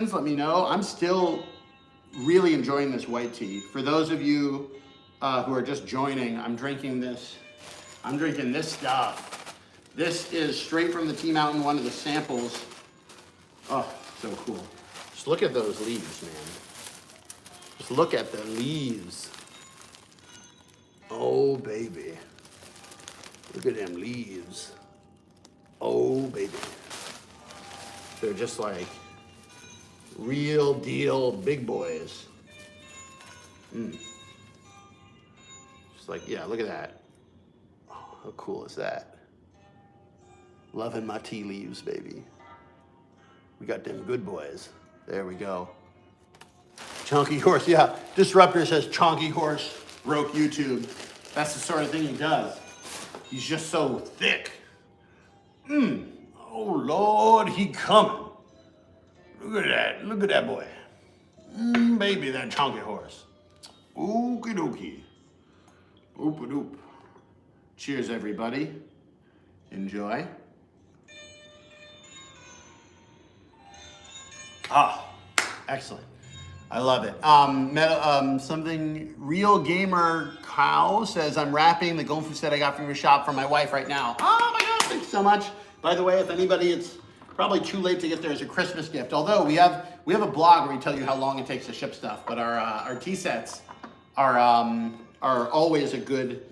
let me know. I'm still really enjoying this white tea. For those of you who are just joining, I'm drinking this stuff. This is straight from the Tea Mountain, one of the samples. Oh, so cool. Just look at those leaves, man. Just look at the leaves. Oh, baby. Look at them leaves. Oh, baby. They're just like real deal big boys. Just like, yeah, look at that. Oh, how cool is that? Loving my tea leaves, baby. We got them good boys. There we go. Chunky horse, yeah. Disruptor says chunky horse broke YouTube. That's the sort of thing he does. He's just so thick. Oh Lord, he coming. Look at that boy. Baby, that chunky horse. Okie dokie. Oop a doop. Cheers, everybody. Enjoy. Ah, excellent. I love it. Something Real Gamer Cow says, I'm wrapping the Gung Fu set I got from your shop for my wife right now. Oh my God, thanks so much. By the way, if anybody, it's probably too late to get there as a Christmas gift. Although we have a blog where we tell you how long it takes to ship stuff. But our tea sets are always a good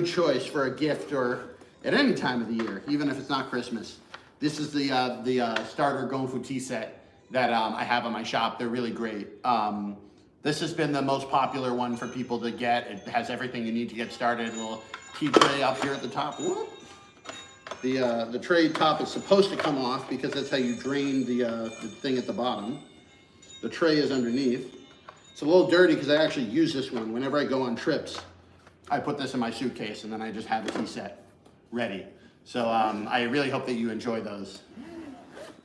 choice for a gift or at any time of the year, even if it's not Christmas. This is the starter Gung Fu tea set that I have in my shop. They're really great. This has been the most popular one for people to get. It has everything you need to get started. A little tea tray up here at the top. Whoop. The tray top is supposed to come off because that's how you drain the thing at the bottom. The tray is underneath. It's a little dirty because I actually use this one. Whenever I go on trips, I put this in my suitcase and then I just have the tea set ready. So I really hope that you enjoy those.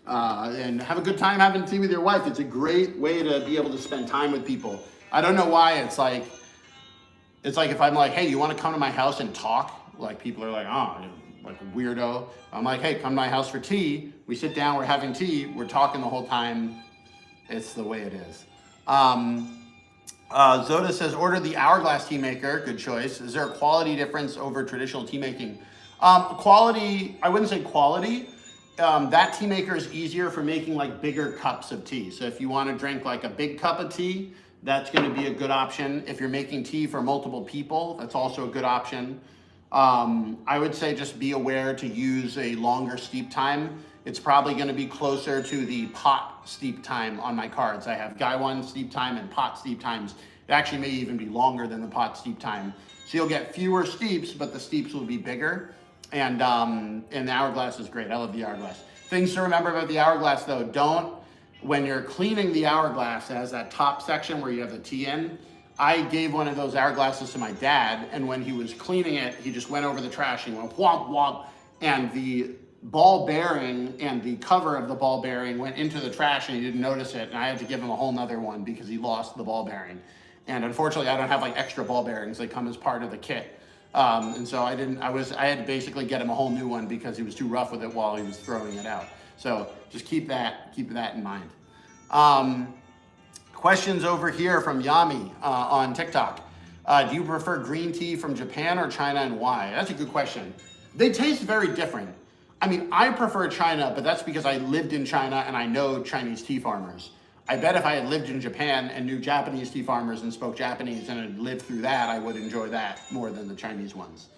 And have a good time having tea with your wife. It's a great way to be able to spend time with people. I don't know why it's like if I'm like, hey, you want to come to my house and talk? Like people are like, oh, like a weirdo. I'm like, hey, come to my house for tea. We sit down, we're having tea, we're talking the whole time. It's the way it is. Zoda says, order the Hourglass tea maker. Good choice. Is there a quality difference over traditional tea making? Quality, I wouldn't say quality. That tea maker is easier for making like bigger cups of tea. So if you want to drink like a big cup of tea, that's going to be a good option. If you're making tea for multiple people, that's also a good option. I would say just be aware to use a longer steep time. It's probably going to be closer to the pot steep time on my cards. I have Guy 1 steep time and pot steep times. It actually may even be longer than the pot steep time. So you'll get fewer steeps, but the steeps will be bigger. And the Hourglass is great. I love the Hourglass. Things to remember about the Hourglass though, when you're cleaning the Hourglass, it has that top section where you have the tea in. I gave one of those Hourglasses to my dad, and when he was cleaning it, he just went over the trash and he went womp womp, and the ball bearing and the cover of the ball bearing went into the trash and he didn't notice it, and I had to give him a whole nother one because he lost the ball bearing. And unfortunately, I don't have like extra ball bearings. They come as part of the kit. And so I had to basically get him a whole new one because he was too rough with it while he was throwing it out. So just keep that in mind. Questions over here from Yami on TikTok. Do you prefer green tea from Japan or China, and why? That's a good question. They taste very different. I mean, I prefer China, but that's because I lived in China and I know Chinese tea farmers. I bet if I had lived in Japan and knew Japanese tea farmers and spoke Japanese and had lived through that, I would enjoy that more than the Chinese ones.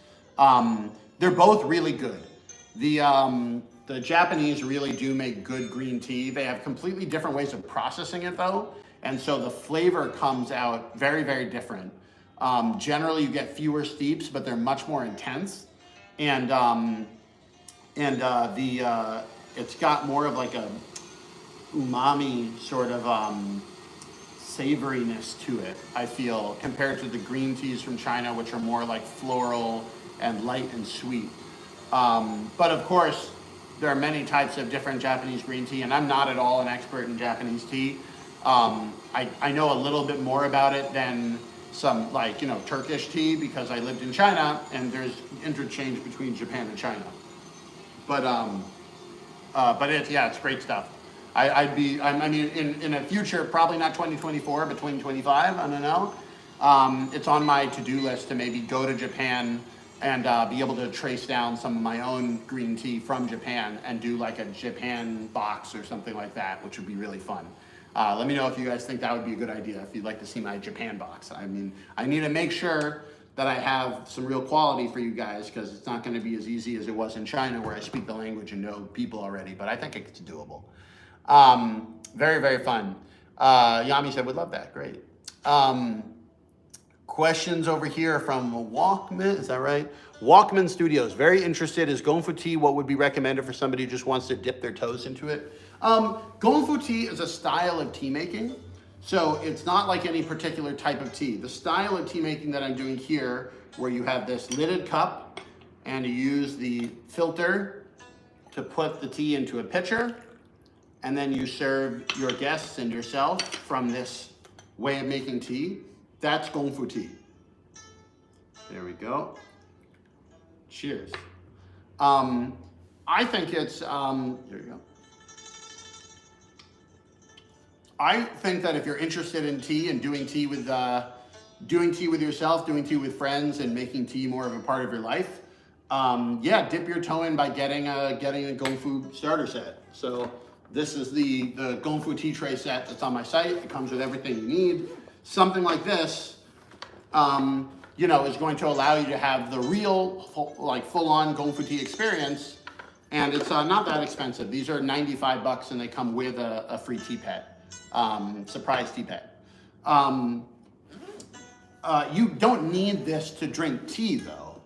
They're both really good. The Japanese really do make good green tea. They have completely different ways of processing it though. And so the flavor comes out very, very different. Generally you get fewer steeps, but they're much more intense. And it's got more of like a umami sort of savoriness to it, I feel, compared to the green teas from China, which are more like floral and light and sweet. But of course, there are many types of different Japanese green tea, and I'm not at all an expert in Japanese tea. I know a little bit more about it than some Turkish tea because I lived in China and there's interchange between Japan and China. But it's great stuff. I mean, in a future, probably not 2024, but 2025, I don't know. It's on my to-do list to maybe go to Japan and be able to trace down some of my own green tea from Japan and do like a Japan box or something like that, which would be really fun. Let me know if you guys think that would be a good idea, if you'd like to see my Japan box. I mean, I need to make sure that I have some real quality for you guys, because it's not gonna be as easy as it was in China, where I speak the language and know people already, but I think it's doable. Very, very fun. Yami said, would love that, great. Questions over here from Walkman, is that right? Walkman Studios, very interested. Is Gung Fu tea what would be recommended for somebody who just wants to dip their toes into it? Gung Fu tea is a style of tea making, so it's not like any particular type of tea. The style of tea making that I'm doing here, where you have this lidded cup and you use the filter to put the tea into a pitcher, and then you serve your guests and yourself from this way of making tea. That's Gung Fu tea. There we go. Cheers. I think it's, there you go. I think that if you're interested in tea and doing tea with yourself, doing tea with friends, and making tea more of a part of your life, yeah, dip your toe in by getting a Gung Fu starter set. So this is the Gung Fu tea tray set that's on my site. It comes with everything you need. Something like this, you know, is going to allow you to have the real, full-on Gung Fu tea experience, and it's not that expensive. These are 95 bucks, and they come with a free tea pet, surprise tea pet. You don't need this to drink tea, though.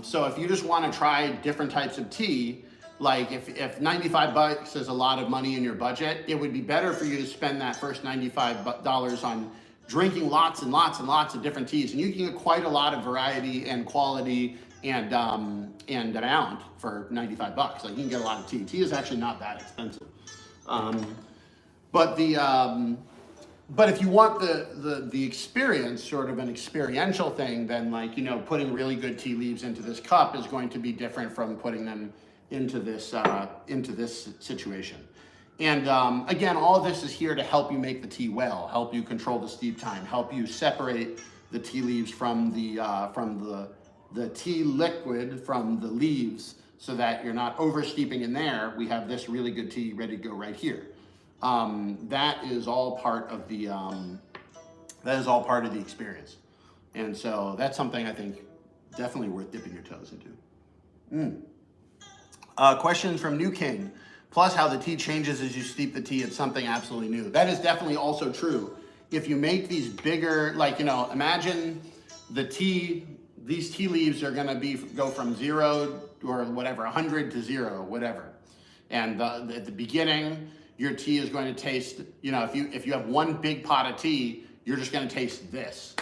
So if you just want to try different types of tea, like if 95 bucks is a lot of money in your budget, it would be better for you to spend that first $95 on drinking lots and lots and lots of different teas, and you can get quite a lot of variety and quality and amount for 95 bucks. Like, you can get a lot of tea. Tea is actually not that expensive. But if you want the experience, sort of an experiential thing, then, like, you know, putting really good tea leaves into this cup is going to be different from putting them into this situation. And again, all of this is here to help you make the tea well, help you control the steep time, help you separate the tea leaves from the tea liquid from the leaves, so that you're not over steeping in there. We have this really good tea ready to go right here. That is all part of the experience. And so that's something I think definitely worth dipping your toes into. Questions from New King. Plus, how the tea changes as you steep the tea, it's something absolutely new. That is definitely also true. If you make these bigger, like, you know, imagine these tea leaves are gonna go from 0 or whatever, 100 to 0, whatever. And at the beginning, your tea is going to taste, you know, if you have one big pot of tea, you're just gonna taste this.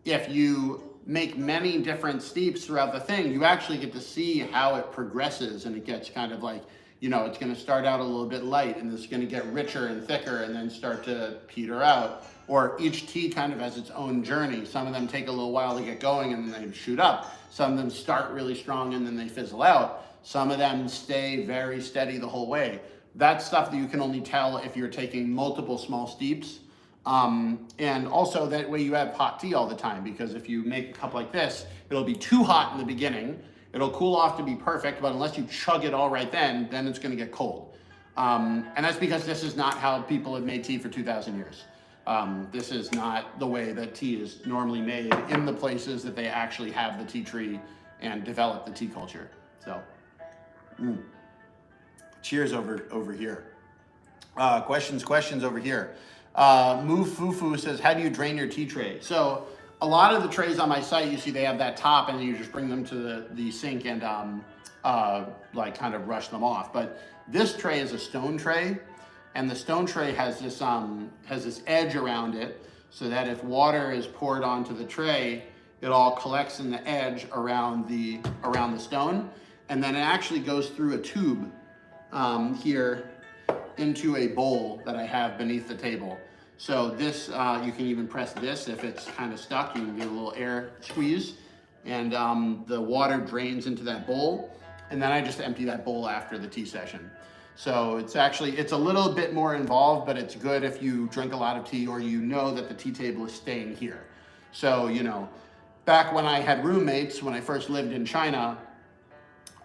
If you make many different steeps throughout the thing, you actually get to see how it progresses, and it gets kind of like, you know, it's going to start out a little bit light, and it's going to get richer and thicker, and then start to peter out. Or each tea kind of has its own journey. Some of them take a little while to get going, and then they shoot up. Some of them start really strong, and then they fizzle out. Some of them stay very steady the whole way. That's stuff that you can only tell if you're taking multiple small steeps. And also, that way you have hot tea all the time, because if you make a cup like this, it'll be too hot in the beginning. It'll cool off to be perfect, but unless you chug it all right then it's going to get cold. And that's because this is not how people have made tea for 2,000 years. This is not the way that tea is normally made in the places that they actually have the tea tree and develop the tea culture. So, cheers over here. Questions over here. Move Fufu says, how do you drain your tea tray? So a lot of the trays on my site, you see they have that top, and then you just bring them to the sink and like kind of brush them off. But this tray is a stone tray, and the stone tray has this edge around it, so that if water is poured onto the tray, it all collects in the edge around the stone, and then it actually goes through a tube here into a bowl that I have beneath the table. So this, you can even press this if it's kind of stuck. You can get a little air squeeze, and the water drains into that bowl, and then I just empty that bowl after the tea session. So it's a little bit more involved, but it's good if you drink a lot of tea or you know that the tea table is staying here. So, you know, back when I had roommates, when I first lived in China,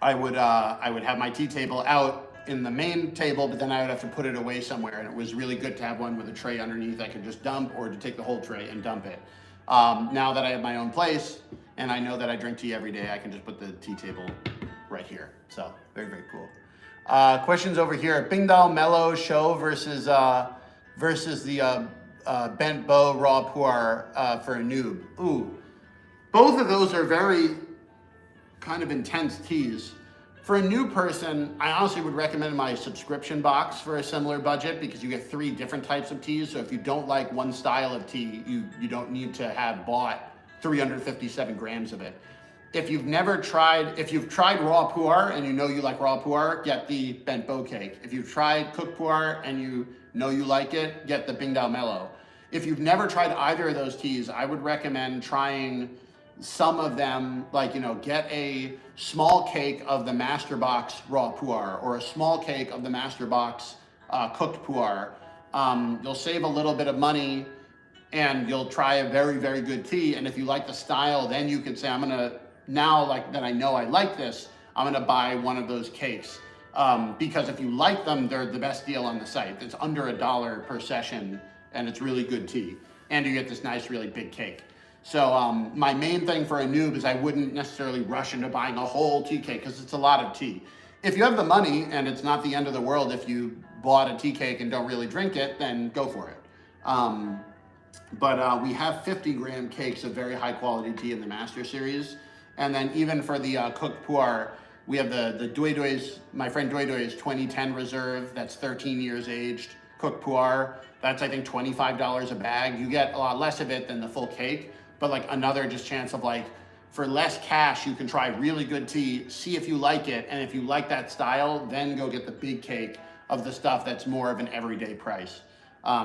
I would have my tea table out in the main table, but then I would have to put it away somewhere. And it was really good to have one with a tray underneath I could just dump, or to take the whole tray and dump it. Now that I have my own place and I know that I drink tea every day, I can just put the tea table right here. So very, very cool. Questions over here. Bingdao Mellow Show versus the Bent Bow Raw Pu'er for a noob. Ooh, both of those are very kind of intense teas. For a new person, I honestly would recommend my subscription box for a similar budget, because you get 3 different types of teas. So if you don't like one style of tea, you don't need to have bought 357 grams of it. If you've tried raw pu'er and you know you like raw pu'er, get the bent bow cake. If you've tried cooked pu'er and you know you like it, get the Bingdao Mellow. If you've never tried either of those teas, I would recommend trying some of them, like, you know, get a small cake of the Master Box raw pu'er or a small cake of the Master Box cooked pu'er. You'll save a little bit of money and you'll try a very, very good tea. And if you like the style, then you can say, I'm gonna, now like that I know I like this, I'm gonna buy one of those cakes. Because if you like them, they're the best deal on the site. It's under $1 per session and it's really good tea. And you get this nice, really big cake. So my main thing for a noob is I wouldn't necessarily rush into buying a whole tea cake, because it's a lot of tea. If you have the money and it's not the end of the world if you bought a tea cake and don't really drink it, then go for it. But we have 50-gram cakes of very high quality tea in the Master Series. And then even for the cooked pu'er, we have the Dui Dui's, my friend Dui Dui's 2010 Reserve, that's 13 years aged, cooked pu'er. That's, I think, $25 a bag. You get a lot less of it than the full cake, but like another just chance of, like, for less cash, you can try really good tea, see if you like it, and if you like that style, then go get the big cake of the stuff that's more of an everyday price.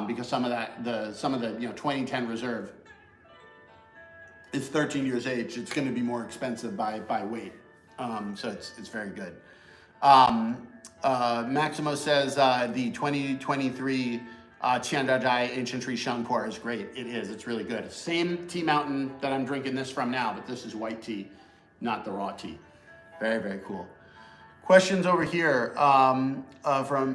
Because some of the 2010 Reserve is 13 years age. It's going to be more expensive by weight. So it's very good. Maximo says the 2023 Qiandazhai Ancient Tree Sheng Pu'er is great. It is. It's really good. Same tea mountain that I'm drinking this from now, but this is white tea, not the raw tea. Very, very cool. Questions over here from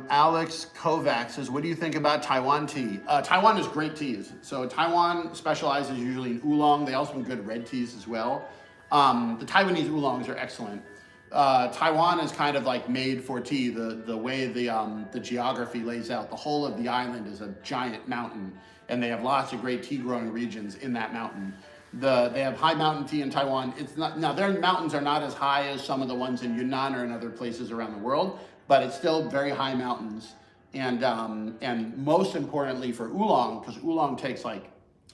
Alex Kovacs says, what do you think about Taiwan tea? Taiwan is great teas. So Taiwan specializes usually in oolong. They also have good red teas as well. The Taiwanese oolongs are excellent. Taiwan is kind of like made for tea. The way the geography lays out, the whole of the island is a giant mountain, and they have lots of great tea growing regions in that mountain. They have high mountain tea in Taiwan. It's not, now their mountains are not as high as some of the ones in Yunnan or in other places around the world, but it's still very high mountains. And most importantly for oolong, because oolong takes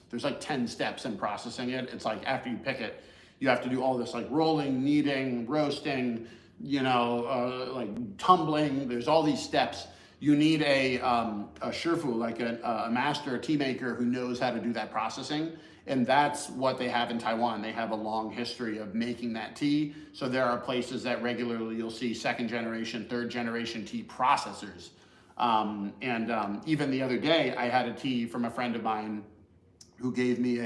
there's 10 steps in processing it. It's like after you pick it, you have to do all this rolling, kneading, roasting, tumbling. There's all these steps. You need a shifu, like a master tea maker who knows how to do that processing. And that's what they have in Taiwan. They have a long history of making that tea. So there are places that regularly you'll see 2nd generation, 3rd generation tea processors. Even the other day, I had a tea from a friend of mine who gave me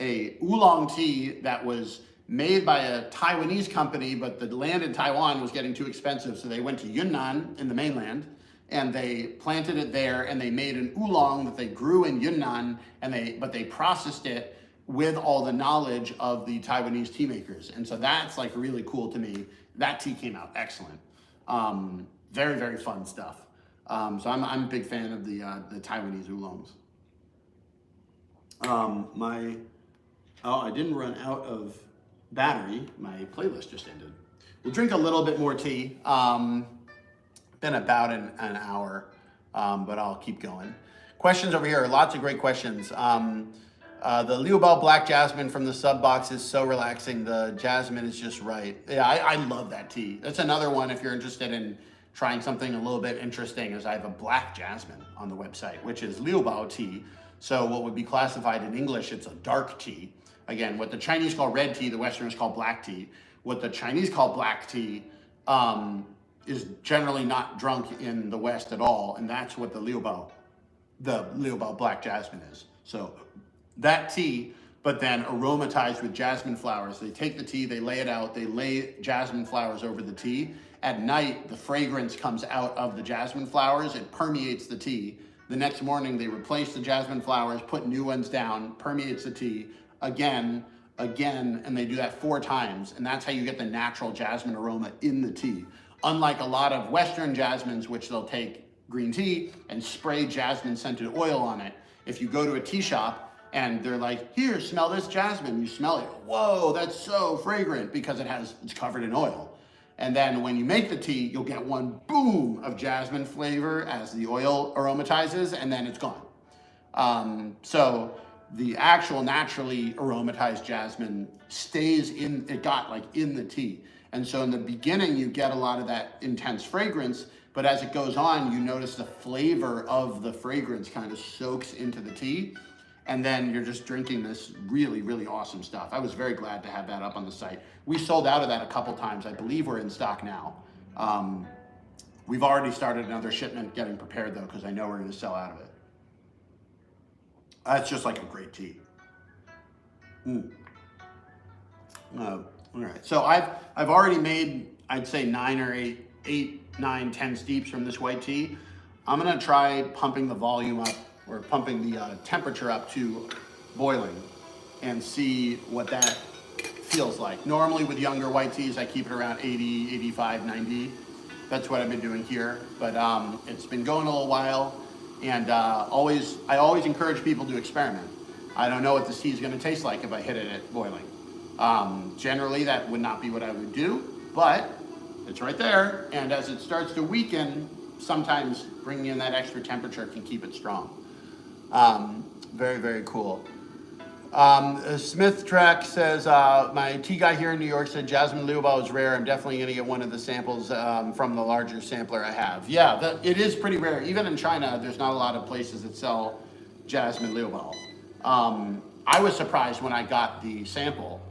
a oolong tea that was made by a Taiwanese company, but the land in Taiwan was getting too expensive. So they went to Yunnan in the mainland, and they planted it there, and they made an oolong that they grew in Yunnan, but they processed it with all the knowledge of the Taiwanese tea makers. And so that's really cool to me. That tea came out excellent. Very, very fun stuff. So I'm a big fan of the Taiwanese oolongs. I didn't run out of battery. My playlist just ended. We'll drink a little bit more tea. Been about an hour, but I'll keep going. Questions over here, lots of great questions. The Liu Bao Black Jasmine from the sub box is so relaxing. The jasmine is just right. Yeah, I love that tea. That's another one if you're interested in trying something a little bit interesting, is I have a black jasmine on the website, which is Liu Bao tea. So what would be classified in English, it's a dark tea. Again, what the Chinese call red tea, the Westerners call black tea. What the Chinese call black tea, is generally not drunk in the West at all, and that's what the Liu Black Jasmine is. So that tea, but then aromatized with jasmine flowers. They take the tea, they lay it out, they lay jasmine flowers over the tea. At night, the fragrance comes out of the jasmine flowers, it permeates the tea. The next morning, they replace the jasmine flowers, put new ones down, permeates the tea, again, and they do that 4 times, and that's how you get the natural jasmine aroma in the tea. Unlike a lot of Western jasmines, which they'll take green tea and spray jasmine scented oil on it. If you go to a tea shop and they're like, here, smell this jasmine, you smell it, whoa, that's so fragrant, because it's covered in oil. And then when you make the tea, you'll get one boom of jasmine flavor as the oil aromatizes, and then it's gone. So the actual naturally aromatized jasmine stays in the tea. And so in the beginning, you get a lot of that intense fragrance, but as it goes on, you notice the flavor of the fragrance kind of soaks into the tea, and then you're just drinking this really, really awesome stuff. I was very glad to have that up on the site. We sold out of that a couple times. I believe we're in stock now. We've already started another shipment getting prepared though, because I know we're gonna sell out of it. It's just like a great tea. All right, so I've already made, I'd say 9 or 8, 9, 10 steeps from this white tea. I'm gonna try pumping the volume up, or pumping the temperature up to boiling, and see what that feels like. Normally with younger white teas, I keep it around 80, 85, 90. That's what I've been doing here, but it's been going a little while, and I always encourage people to experiment. I don't know what this tea is gonna taste like if I hit it at boiling. Generally, that would not be what I would do, but it's right there, and as it starts to weaken, sometimes bringing in that extra temperature can keep it strong. Very, very cool. Smith Track says, my tea guy here in New York said Jasmine Liu is rare. I'm definitely going to get one of the samples from the larger sampler I have. Yeah, it is pretty rare. Even in China, there's not a lot of places that sell Jasmine Liu. I was surprised when I got the sample,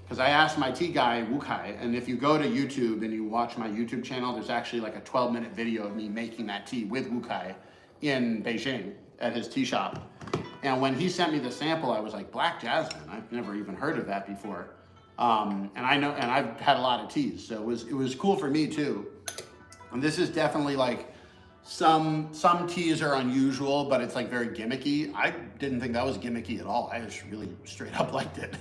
because I asked my tea guy, Wu Kai, and if you go to YouTube and you watch my YouTube channel, there's actually like a 12-minute video of me making that tea with Wu Kai in Beijing at his tea shop. And when he sent me the sample, I was like, Black Jasmine? I've never even heard of that before. And I've had a lot of teas, so it was cool for me too. And this is definitely like, some teas are unusual, but it's like very gimmicky. I didn't think that was gimmicky at all. I just really straight up liked it.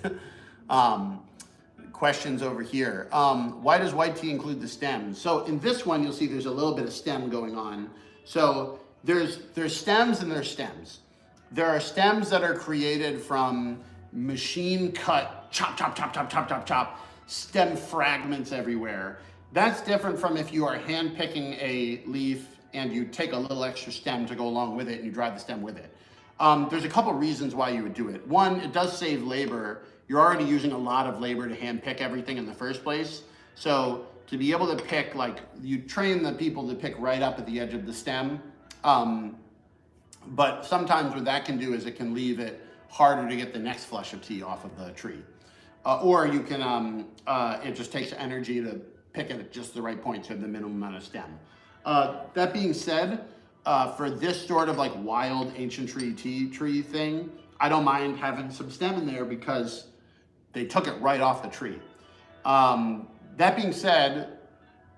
Questions over here. Why does white tea include the stems? So in this one, you'll see there's a little bit of stem going on. So there's stems and there's stems. There are stems that are created from machine cut, chop, chop, chop, chop, chop, chop, chop, stem fragments everywhere. That's different from if you are hand picking a leaf and you take a little extra stem to go along with it and you dry the stem with it. There's a couple reasons why you would do it. One, it does save labor. You're already using a lot of labor to hand pick everything in the first place. So to be able to pick, like, you train the people to pick right up at the edge of the stem. But sometimes what that can do is it can leave it harder to get the next flush of tea off of the tree. Or you can, it just takes energy to pick it at just the right point to have the minimum amount of stem. That being said, for this sort of like wild ancient tea tree thing, I don't mind having some stem in there because they took it right off the tree. That being said,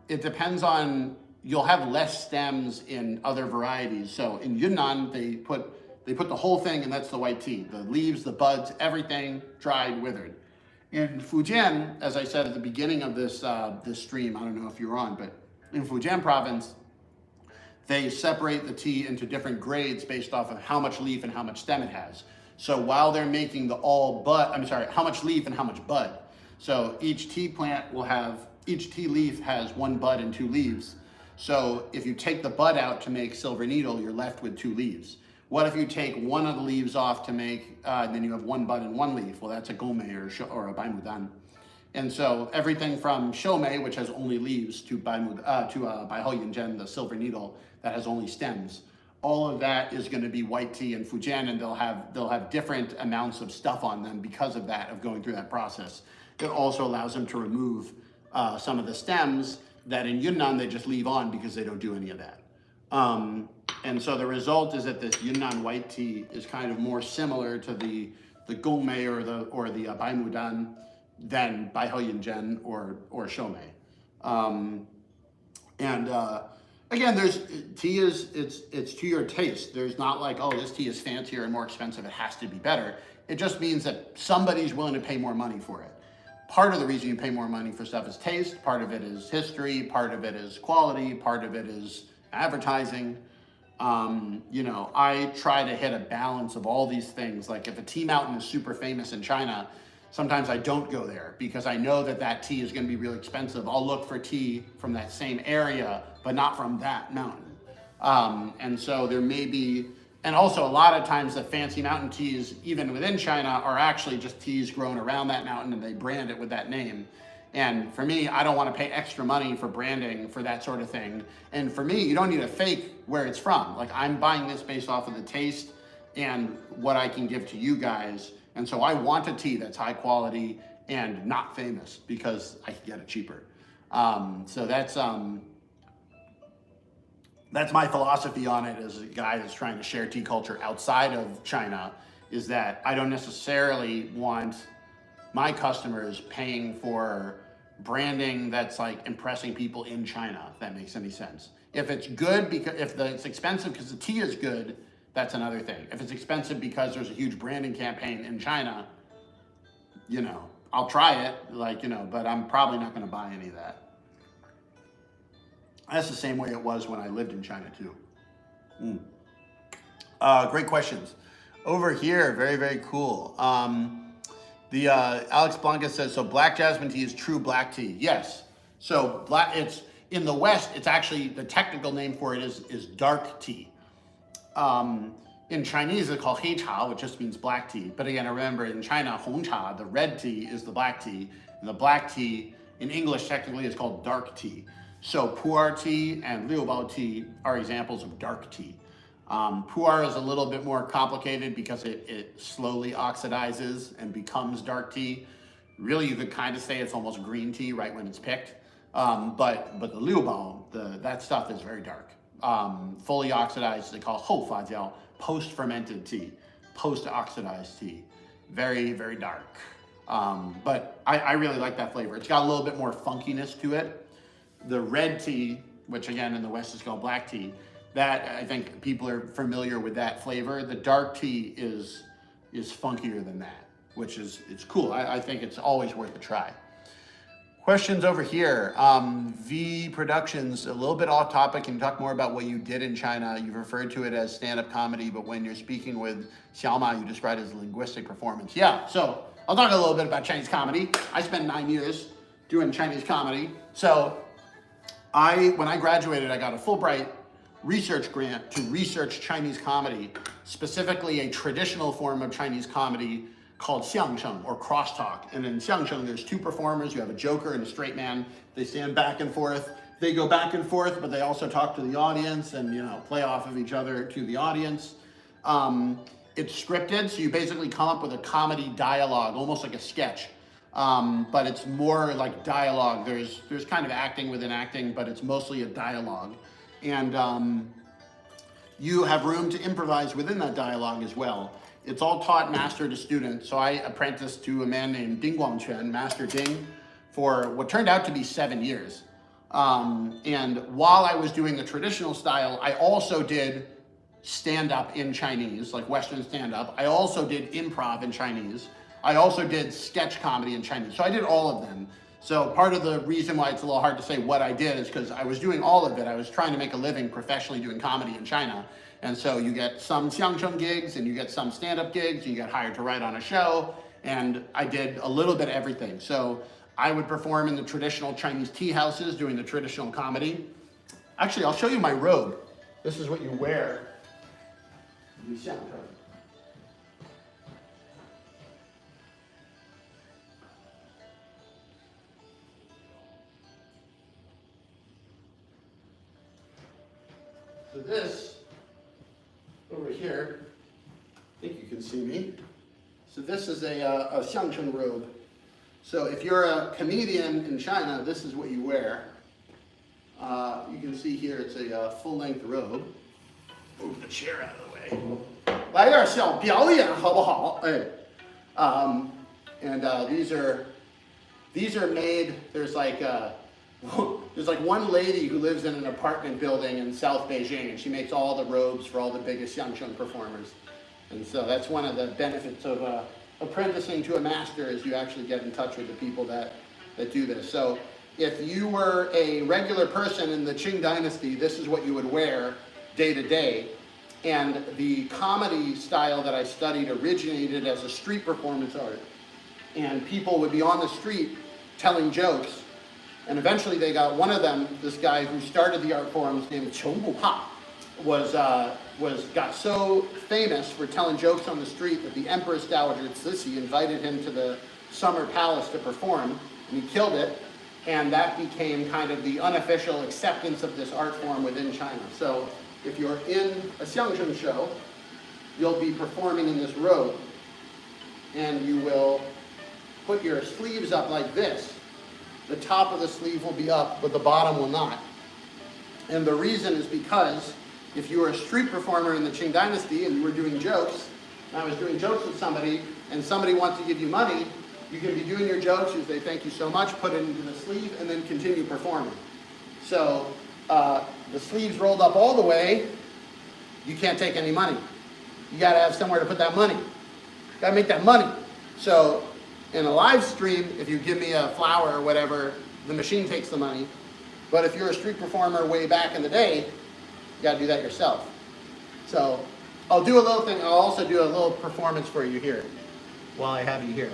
it depends on, you'll have less stems in other varieties. So in Yunnan, they put the whole thing, and that's the white tea. The leaves, the buds, everything dried, withered. In Fujian, as I said at the beginning of this stream, I don't know if you're on, but in Fujian province, they separate the tea into different grades based off of how much leaf and how much stem it has. So while they're making the how much leaf and how much bud. So each tea plant will have, each tea leaf has 1 bud and 2 leaves. So if you take the bud out to make silver needle, you're left with 2 leaves. What if you take one of the leaves off to make, then you have 1 bud and 1 leaf? Well, that's a gomei or a baimudan. And so everything from shomei, which has only leaves, to baihou yinzhen, the silver needle that has only stems, all of that is going to be white tea in Fujian, and they'll have different amounts of stuff on them because of that, of going through that process. It also allows them to remove some of the stems that in Yunnan they just leave on because they don't do any of that. And so the result is that this Yunnan white tea is kind of more similar to the Gongmei or the Bai Mudan than Bai Hou Yin Zhen or Shoumei. Again, tea it's to your taste. There's not like, oh, this tea is fancier and more expensive, it has to be better. It just means that somebody's willing to pay more money for it. Part of the reason you pay more money for stuff is taste, part of it is history, part of it is quality, part of it is advertising. You know, I try to hit a balance of all these things. Like if a tea mountain is super famous in China, sometimes I don't go there because I know that that tea is going to be really expensive. I'll look for tea from that same area, but not from that mountain. And so there may be, and also a lot of times the fancy mountain teas, even within China, are actually just teas grown around that mountain and they brand it with that name. And for me, I don't want to pay extra money for branding for that sort of thing. And for me, you don't need to fake where it's from. Like I'm buying this based off of the taste and what I can give to you guys. And so I want a tea that's high quality and not famous because I can get it cheaper. So that's my philosophy on it as a guy that's trying to share tea culture outside of China, is that I don't necessarily want my customers paying for branding that's like impressing people in China, if that makes any sense. If it's good, because if it's expensive because the tea is good, that's another thing. If it's expensive because there's a huge branding campaign in China, you know, I'll try it, like, you know, but I'm probably not going to buy any of that. That's the same way it was when I lived in China too. Great questions. Over here, very, very cool. Alex Blanca says, so black jasmine tea is true black tea. Yes. So it's in the West, it's actually, the technical name for it is dark tea. In Chinese, it's called hei cha, which just means black tea. But again, I remember in China, hong cha, the red tea, is the black tea. And the black tea, in English, technically, is called dark tea. So pu'er tea and liubao tea are examples of dark tea. Pu'er is a little bit more complicated because it slowly oxidizes and becomes dark tea. Really, you could kind of say it's almost green tea right when it's picked. But the liubao, that stuff is very dark. Fully oxidized, they call hou fa jiao, post-fermented tea, post-oxidized tea. Very, very dark. But I really like that flavor. It's got a little bit more funkiness to it. The red tea, which again in the West is called black tea, that I think people are familiar with that flavor. The dark tea is funkier than that, which it's cool. I think it's always worth a try. Questions over here. V Productions, a little bit off topic. Can you talk more about what you did in China? You've referred to it as stand-up comedy, but when you're speaking with Xiaoma, you describe it as linguistic performance. Yeah, so I'll talk a little bit about Chinese comedy. I spent 9 years doing Chinese comedy. So when I graduated, I got a Fulbright research grant to research Chinese comedy, specifically a traditional form of Chinese comedy called xiangsheng, or crosstalk. And in xiangsheng, there's two performers. You have a joker and a straight man. They stand back and forth. They go back and forth, but they also talk to the audience and, you know, play off of each other to the audience. It's scripted, so you basically come up with a comedy dialogue, almost like a sketch. But it's more like dialogue. There's kind of acting within acting, but it's mostly a dialogue. And you have room to improvise within that dialogue as well. It's all taught master to student. So I apprenticed to a man named Ding Guangquan, Master Ding, for what turned out to be 7 years. And while I was doing the traditional style, I also did stand-up in Chinese, like Western stand-up. I also did improv in Chinese. I also did sketch comedy in Chinese. So I did all of them. So part of the reason why it's a little hard to say what I did is because I was doing all of it. I was trying to make a living professionally doing comedy in China. And so you get some xiangsheng gigs and you get some stand-up gigs, you get hired to write on a show, and I did a little bit of everything. So I would perform in the traditional Chinese tea houses doing the traditional comedy. Actually, I'll show you my robe. This is what you wear. So this, over here, I think you can see me. So this is a xiangsheng robe. So if you're a comedian in China, this is what you wear. You can see here it's a full-length robe. Move the chair out of the way. 来点小表演好不好？哎，and these are made. There's like one lady who lives in an apartment building in South Beijing, and she makes all the robes for all the biggest xiangsheng performers. And so that's one of the benefits of apprenticing to a master, is you actually get in touch with the people that do this. So if you were a regular person in the Qing dynasty, this is what you would wear day to day. And the comedy style that I studied originated as a street performance art. And people would be on the street telling jokes. And eventually they got one of them, this guy who started the art form, his name is Gung Fu, got so famous for telling jokes on the street that the Empress Dowager Cixi invited him to the summer palace to perform, and he killed it, and that became kind of the unofficial acceptance of this art form within China. So if you're in a xiangsheng show, you'll be performing in this robe, and you will put your sleeves up like this. The top of the sleeve will be up, but the bottom will not. And the reason is because if you were a street performer in the Qing dynasty and you were doing jokes, and I was doing jokes with somebody, and somebody wants to give you money, you can be doing your jokes, you say thank you so much, put it into the sleeve, and then continue performing. So the sleeves rolled up all the way, you can't take any money. You gotta have somewhere to put that money. You gotta make that money. So in a live stream, if you give me a flower or whatever, the machine takes the money. But if you're a street performer way back in the day, you gotta do that yourself. So I'll do a little thing, I'll also do a little performance for you here, while I have you here.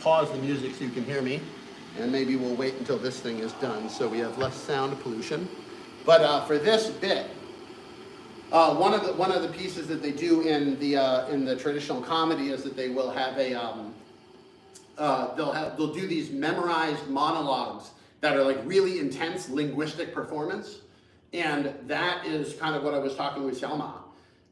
Pause the music so you can hear me, and maybe we'll wait until this thing is done so we have less sound pollution. But for this bit, one of the pieces that they do in the traditional comedy is that they will have they'll do these memorized monologues that are like really intense linguistic performance, and that is kind of what I was talking with Xiaoma.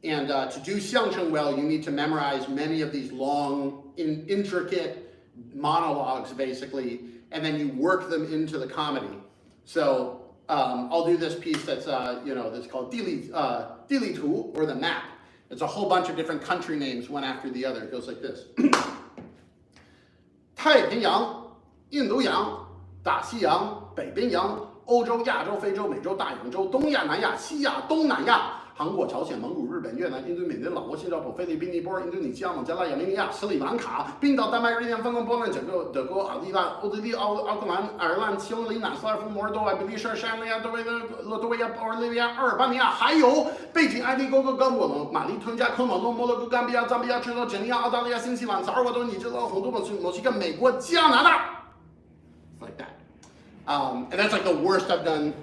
And to do xiangsheng well, you need to memorize many of these long, intricate monologues, basically, and then you work them into the comedy. So I'll do this piece that's that's called Dili Tu, or the map. It's a whole bunch of different country names, one after the other. It goes like this: 太平洋、印度洋、大西洋、北冰洋、欧洲、亚洲、非洲、美洲、大洋洲、东亚、南亚、西亚、东南亚。 韩国、朝鲜、蒙古、日本、越南、印度、缅甸、老挝、新加坡、菲律宾、尼泊尔、印度尼西亚、孟加拉、亚美尼亚、斯里兰卡、冰岛、丹麦、瑞典、芬兰、波兰、德国、奥地利、奥地利、奥克兰、爱尔兰、匈牙利、南斯拉夫、摩尔多瓦、比利时、塞尔维亚、勒脱维亚、保加利亚、阿尔巴尼亚，还有贝井、埃及、哥哥、刚果隆、马里、吞加、科摩罗、摩洛哥、冈比亚、赞比亚、直到肯尼亚、澳大利亚、新西兰、萨尔瓦多、尼日利亚、洪都拉斯、墨西哥、美国、加拿大。It's like that. And that's like the worst I've done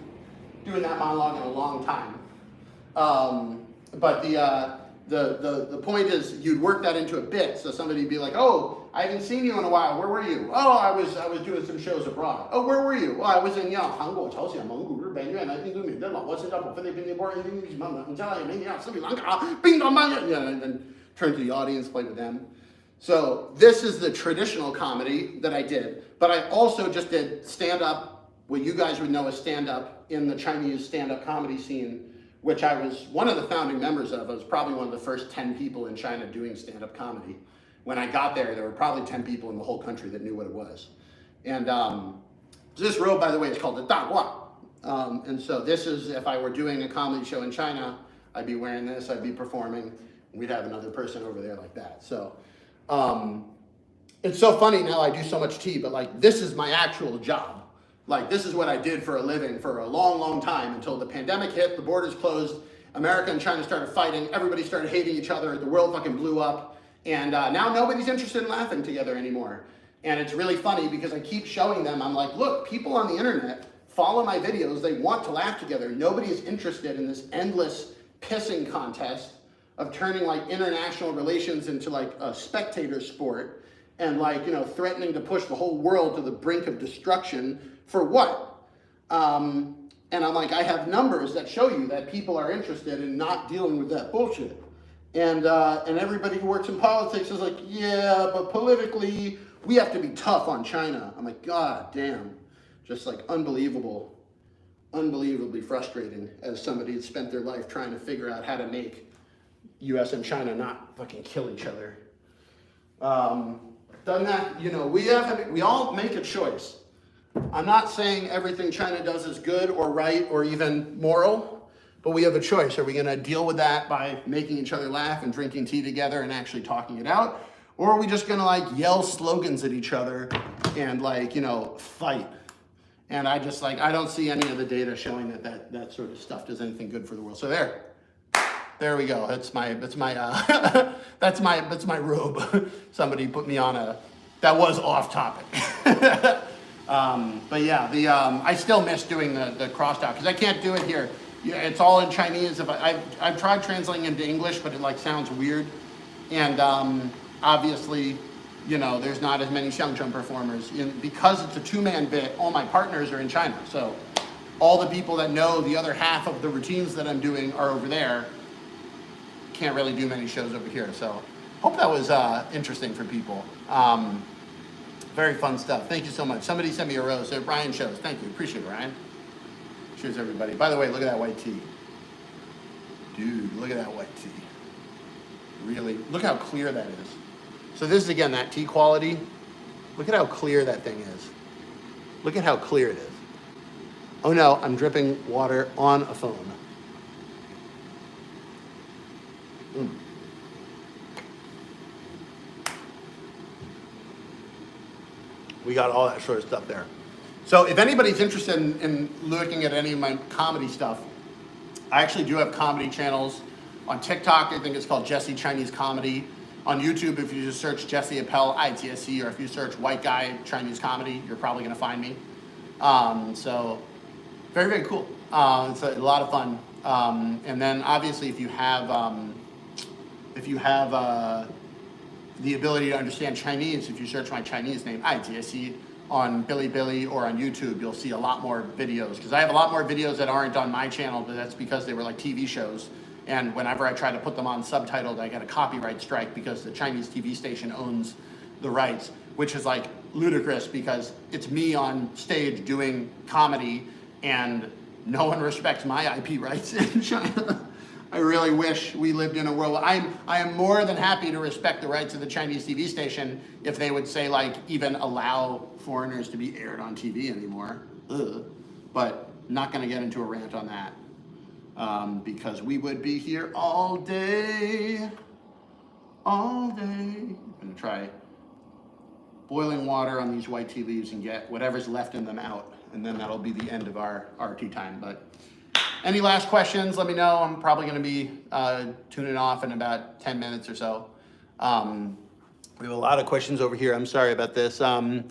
doing that monologue in a long time. But the point is, you'd work that into a bit. So somebody'd be like, "Oh, I haven't seen you in a while. Where were you? Oh, I was doing some shows abroad. Oh, where were you? Oh, I was in Hanguo, Chaoxian, Mongol,日本, Yuan, Indu,缅甸, Laos, Singapore, Philippines, Nepal, Indonesia, Malaysia, Yemenia, Sri Lanka, Bingdong, and then turn to the audience, play with them. So this is the traditional comedy that I did, but I also just did stand-up, what you guys would know as stand-up in the Chinese stand-up comedy scene, which I was one of the founding members of. I was probably one of the first 10 people in China doing stand-up comedy. When I got there were probably 10 people in the whole country that knew what it was. And this robe, by the way, is called the Dagua. And so this is, if I were doing a comedy show in China, I'd be wearing this, I'd be performing, and we'd have another person over there like that. So it's so funny now I do so much tea, but like this is my actual job. Like, this is what I did for a living for a long, long time until the pandemic hit, the borders closed, America and China started fighting, everybody started hating each other, the world fucking blew up, and now nobody's interested in laughing together anymore. And it's really funny because I keep showing them, I'm like, look, people on the internet follow my videos, they want to laugh together. Nobody is interested in this endless pissing contest of turning like international relations into like a spectator sport and like, threatening to push the whole world to the brink of destruction. For what? And I'm like, I have numbers that show you that people are interested in not dealing with that bullshit. And everybody who works in politics is like, yeah, but politically, we have to be tough on China. I'm like, God damn. Just like unbelievably frustrating as somebody had spent their life trying to figure out how to make US and China not fucking kill each other. Done that, you know, we all make a choice. I'm not saying everything China does is good or right or even moral, but we have a choice. Are we gonna deal with that by making each other laugh and drinking tea together and actually talking it out? Or are we just gonna like yell slogans at each other and like, you know, fight? And I don't see any of the data showing that sort of stuff does anything good for the world. So there we go. That's my robe. Somebody put me on that was off topic. But yeah, I still miss doing the crosstalk because I can't do it here. Yeah, it's all in Chinese. I've tried translating into English, but it like sounds weird. And obviously, you know, there's not as many xiangcheng performers. Because it's a two-man bit, all my partners are in China. So all the people that know the other half of the routines that I'm doing are over there. Can't really do many shows over here. So hope that was interesting for people. Very fun stuff. Thank you so much. Somebody sent me a rose. So Ryan shows. Thank you. Appreciate it, Ryan. Cheers, everybody. By the way, look at that white tea. Dude, look at that white tea. Really, look how clear that is. So this is, again, that tea quality. Look at how clear that thing is. Look at how clear it is. Oh no, I'm dripping water on a phone. We got all that sort of stuff there. So if anybody's interested in looking at any of my comedy stuff, I actually do have comedy channels. On TikTok, I think it's called Jesse Chinese Comedy. On YouTube, if you just search Jesse Appel, ITSC, or if you search white guy Chinese comedy, you're probably gonna find me. So very, very cool. It's a lot of fun. And then obviously if you have the ability to understand Chinese, if you search my Chinese name, ITSC, on Bilibili or on YouTube, you'll see a lot more videos. Because I have a lot more videos that aren't on my channel, but that's because they were like TV shows. And whenever I try to put them on subtitled, I get a copyright strike because the Chinese TV station owns the rights, which is like ludicrous because it's me on stage doing comedy and no one respects my IP rights in China. I really wish we lived in a world. I am more than happy to respect the rights of the Chinese TV station if they would say like even allow foreigners to be aired on TV anymore. Ugh. But not gonna get into a rant on that. Because we would be here all day. I'm gonna try boiling water on these white tea leaves and get whatever's left in them out, and then that'll be the end of our tea time. But any last questions, let me know. I'm probably gonna be tuning off in about 10 minutes or so. We have a lot of questions over here. I'm sorry about this. From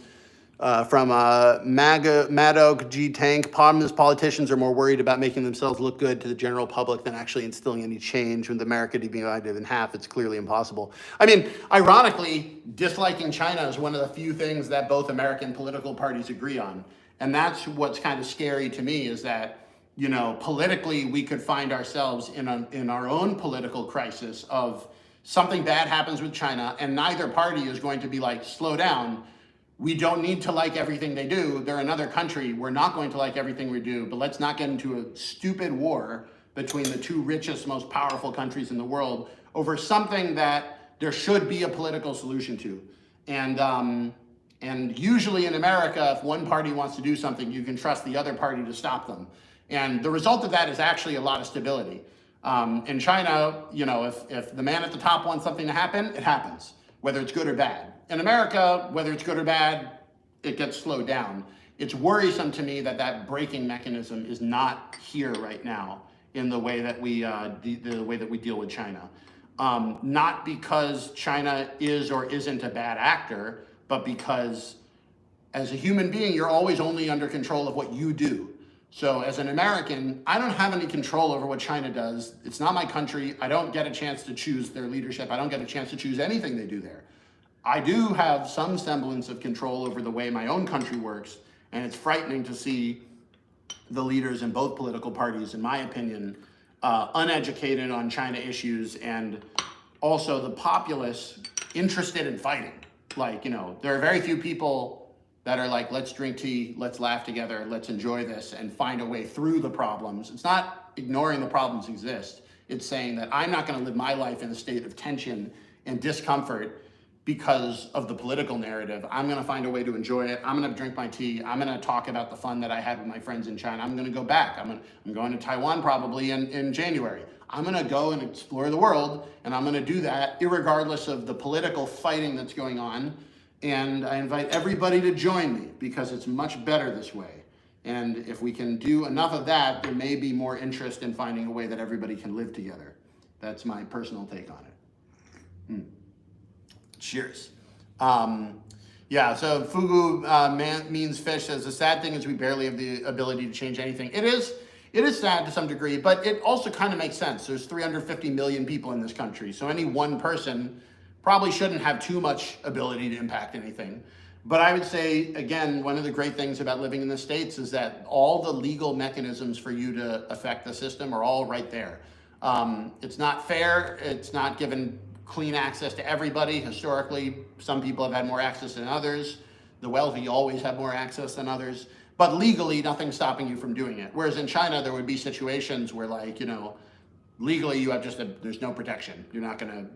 Madog G Tank, problem is politicians are more worried about making themselves look good to the general public than actually instilling any change. With America divided in half, it's clearly impossible. I mean, ironically, disliking China is one of the few things that both American political parties agree on. And that's what's kind of scary to me, is that, you know, politically we could find ourselves in our own political crisis of something bad happens with China and neither party is going to be like, slow down. We don't need to like everything they do. They're another country. We're not going to like everything we do, but let's not get into a stupid war between the two richest, most powerful countries in the world over something that there should be a political solution to. And usually in America, if one party wants to do something, you can trust the other party to stop them. And the result of that is actually a lot of stability. In China, you know, if the man at the top wants something to happen, it happens, whether it's good or bad. In America, whether it's good or bad, it gets slowed down. It's worrisome to me that that braking mechanism is not here right now in the way that we deal with China. Not because China is or isn't a bad actor, but because as a human being, you're always only under control of what you do. So as an American, I don't have any control over what China does. It's not my country. I don't get a chance to choose their leadership. I don't get a chance to choose anything they do there. I do have some semblance of control over the way my own country works, and it's frightening to see the leaders in both political parties, in my opinion, uneducated on China issues, and also the populace interested in fighting. Like, you know, there are very few people that are like, let's drink tea, let's laugh together, let's enjoy this and find a way through the problems. It's not ignoring the problems exist. It's saying that I'm not going to live my life in a state of tension and discomfort because of the political narrative. I'm going to find a way to enjoy it. I'm going to drink my tea. I'm going to talk about the fun that I had with my friends in China. I'm going to go back. I'm going to Taiwan probably in January. I'm going to go and explore the world, and I'm going to do that irregardless of the political fighting that's going on. And I invite everybody to join me because it's much better this way. And if we can do enough of that, there may be more interest in finding a way that everybody can live together. That's my personal take on it. Cheers. Yeah, so fugu means fish. Says the sad thing is we barely have the ability to change anything. It is sad to some degree, but it also kind of makes sense. There's 350 million people in this country, so any one person probably shouldn't have too much ability to impact anything. But I would say, again, one of the great things about living in the States is that all the legal mechanisms for you to affect the system are all right there. It's not fair. It's not given clean access to everybody. Historically, some people have had more access than others. The wealthy always have more access than others. But legally, nothing's stopping you from doing it. Whereas in China, there would be situations where, like, legally you have there's no protection. You're not gonna,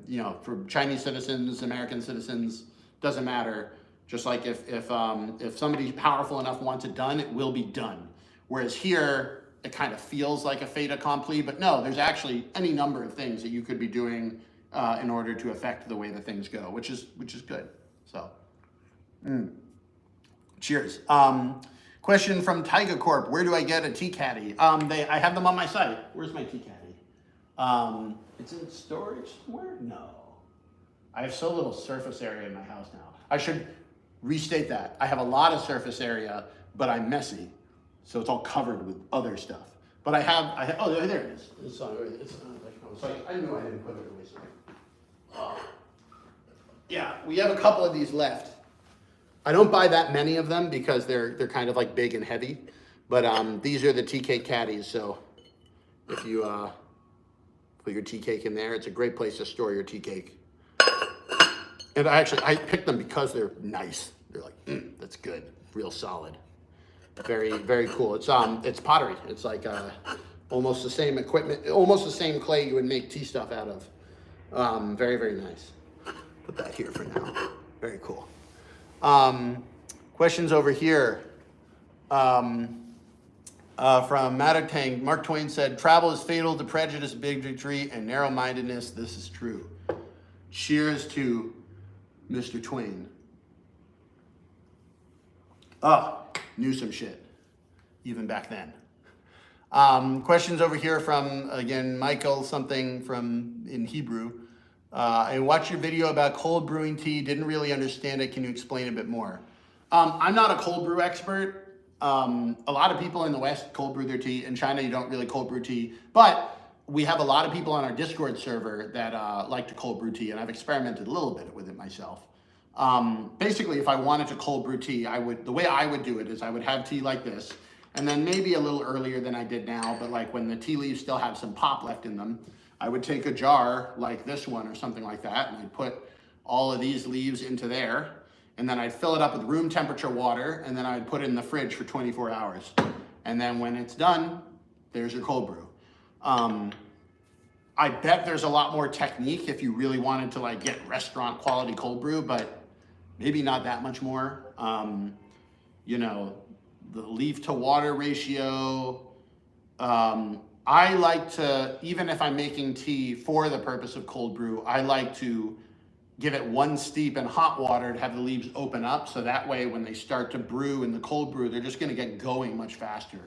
for Chinese citizens, American citizens, doesn't matter. Just like if somebody powerful enough wants it done, it will be done. Whereas here, it kind of feels like a fait accompli, but no, there's actually any number of things that you could be doing in order to affect the way that things go, which is good. So, cheers. Question from Tiger Corp: where do I get a tea caddy? I have them on my site. Where's my tea caddy? It's in storage somewhere? No. I have so little surface area in my house now. I should restate that. I have a lot of surface area, but I'm messy. So it's all covered with other stuff. But I have oh, there it is. It's I knew I didn't put it away somewhere. Yeah, we have a couple of these left. I don't buy that many of them because they're kind of like big and heavy. But these are the tea cake caddies. So if you put your tea cake in there, it's a great place to store your tea cake. And I picked them because they're nice. They're like, that's good, real solid. Very, very cool. It's pottery. It's like almost the same equipment, almost the same clay you would make tea stuff out of. Very, very nice. Put that here for now. Very cool. Questions over here. From Matatang, Mark Twain said, travel is fatal to prejudice, bigotry, and narrow-mindedness. This is true. Cheers to Mr. Twain. Oh, knew some shit, even back then. Questions over here from, again, Michael, something from in Hebrew. I watched your video about cold brewing tea, didn't really understand it. Can you explain a bit more? I'm not a cold brew expert. A lot of people in the West cold brew their tea. In China, you don't really cold brew tea. But we have a lot of people on our Discord server that like to cold brew tea, and I've experimented a little bit with it myself. Basically, if I wanted to cold brew tea, the way I would do it is I would have tea like this, and then maybe a little earlier than I did now, but like when the tea leaves still have some pop left in them, I would take a jar like this one or something like that, and I'd put all of these leaves into there, and then I'd fill it up with room temperature water, and then I'd put it in the fridge for 24 hours. And then when it's done, there's your cold brew. I bet there's a lot more technique if you really wanted to like get restaurant quality cold brew, but maybe not that much more. The leaf to water ratio. I like to, even if I'm making tea for the purpose of cold brew, I like to give it one steep in hot water to have the leaves open up. So that way, when they start to brew in the cold brew, they're just gonna get going much faster.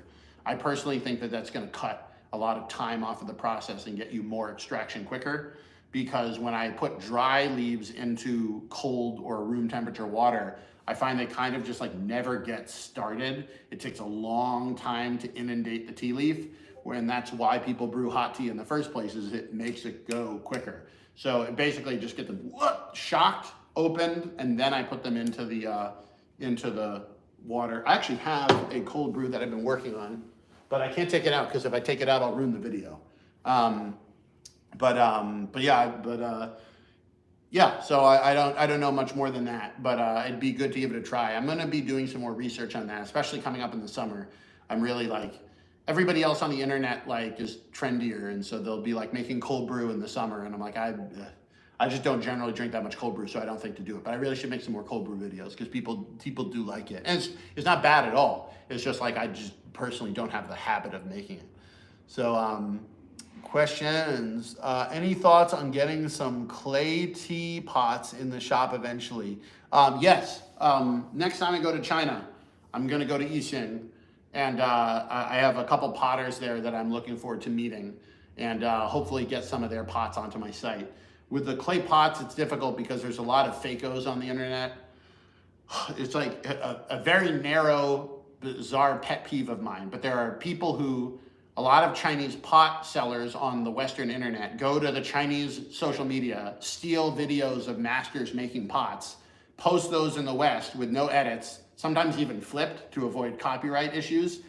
I personally think that that's gonna cut a lot of time off of the process and get you more extraction quicker. Because when I put dry leaves into cold or room temperature water, I find they kind of just like never get started. It takes a long time to inundate the tea leaf, and that's why people brew hot tea in the first place, is it makes it go quicker. So it basically just get them shocked, opened, and then I put them into the water. I actually have a cold brew that I've been working on, but I can't take it out because if I take it out, I'll ruin the video. Yeah, so I don't know much more than that, but it'd be good to give it a try. I'm gonna be doing some more research on that, especially coming up in the summer. I'm really like everybody else on the internet like is trendier, and so they'll be like making cold brew in the summer, and I'm like I just don't generally drink that much cold brew, so I don't think to do it. But I really should make some more cold brew videos because people do like it, and it's not bad at all. It's just like I just personally don't have the habit of making it. So questions. Any thoughts on getting some clay teapots in the shop eventually? Yes. Next time I go to China, I'm going to go to Yixing, and I have a couple potters there that I'm looking forward to meeting, and hopefully get some of their pots onto my site. With the clay pots, it's difficult because there's a lot of fakos on the internet. It's like a very narrow, bizarre pet peeve of mine, but there are people who a lot of Chinese pot sellers on the Western internet go to the Chinese social media, steal videos of masters making pots, post those in the West with no edits, sometimes even flipped to avoid copyright issues.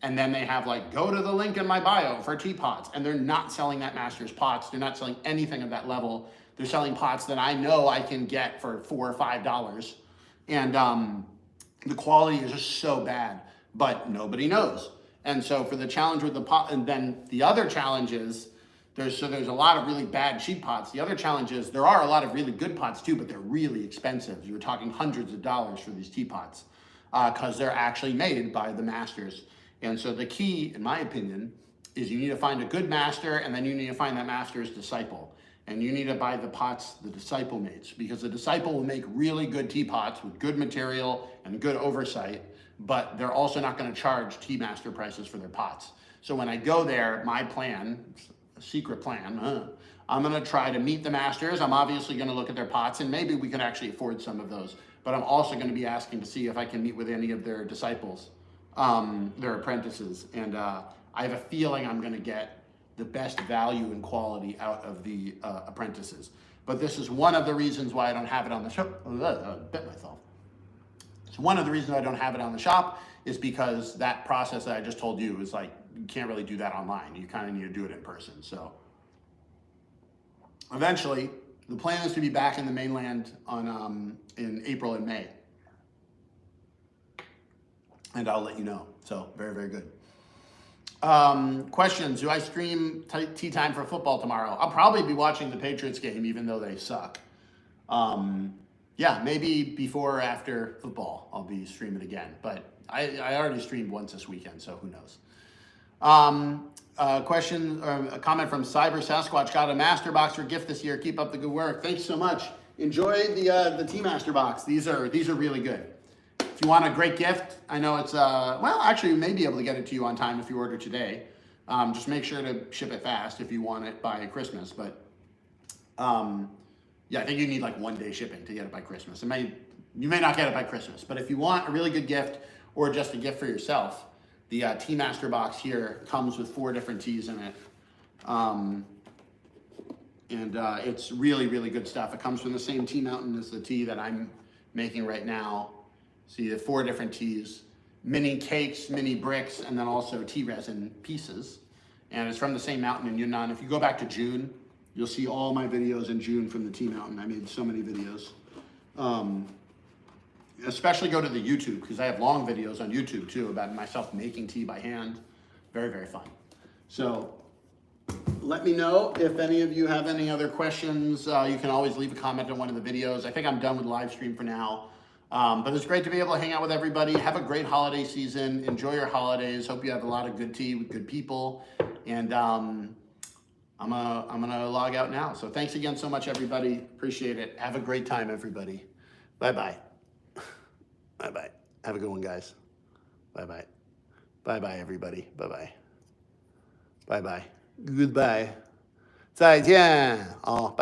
And then they have like, go to the link in my bio for teapots. And they're not selling that master's pots. They're not selling anything of that level. They're selling pots that I know I can get for $4 or $5. And the quality is just so bad, but nobody knows. And so for the challenge with the pot, and then the other challenge is, there's a lot of really bad cheap pots. The other challenge is there are a lot of really good pots too, but they're really expensive. You're talking hundreds of dollars for these teapots because they're actually made by the masters. And so the key, in my opinion, is you need to find a good master, and then you need to find that master's disciple. And you need to buy the pots the disciple makes, because the disciple will make really good teapots with good material and good oversight, but they're also not going to charge tea master prices for their pots. So when I go there, my plan, a secret plan, I'm going to try to meet the masters. I'm obviously going to look at their pots, and maybe we can actually afford some of those. But I'm also going to be asking to see if I can meet with any of their disciples, their apprentices. And I have a feeling I'm going to get the best value and quality out of the apprentices. But this is one of the reasons why I don't have it on the shop. I bit myself. So one of the reasons I don't have it on the shop is because that process that I just told you is like, you can't really do that online. You kind of need to do it in person. So eventually, the plan is to be back in the mainland on in April and May. And I'll let you know. So very, very good. Questions. Do I stream tea time for football tomorrow? I'll probably be watching the Patriots game, even though they suck. Yeah, maybe before or after football, I'll be streaming again. But I already streamed once this weekend, so who knows? Question, a comment from Cyber Sasquatch. Got a master box for gift this year. Keep up the good work. Thanks so much. Enjoy the Tea Master box. These are really good. If you want a great gift, I know it's well, actually, we may be able to get it to you on time if you order today. Just make sure to ship it fast if you want it by Christmas. But yeah, I think you need like 1 day shipping to get it by Christmas. You may not get it by Christmas, but if you want a really good gift or just a gift for yourself, the Tea Master box here comes with 4 different teas in it. It's really, really good stuff. It comes from the same tea mountain as the tea that I'm making right now. So you have 4 different teas, mini cakes, mini bricks, and then also tea resin pieces. And it's from the same mountain in Yunnan. If you go back to June, you'll see all my videos in June from the tea mountain. I made so many videos. Especially go to the YouTube, because I have long videos on YouTube too about myself making tea by hand. Very, very fun. So let me know if any of you have any other questions. You can always leave a comment on one of the videos. I think I'm done with live stream for now. But it's great to be able to hang out with everybody. Have a great holiday season. Enjoy your holidays. Hope you have a lot of good tea with good people. And I'm gonna log out now. So thanks again so much, everybody. Appreciate it. Have a great time, everybody. Bye-bye. Bye-bye. Have a good one, guys. Bye-bye. Bye-bye, everybody. Bye-bye. Bye-bye. Goodbye. 再见. Oh, bye.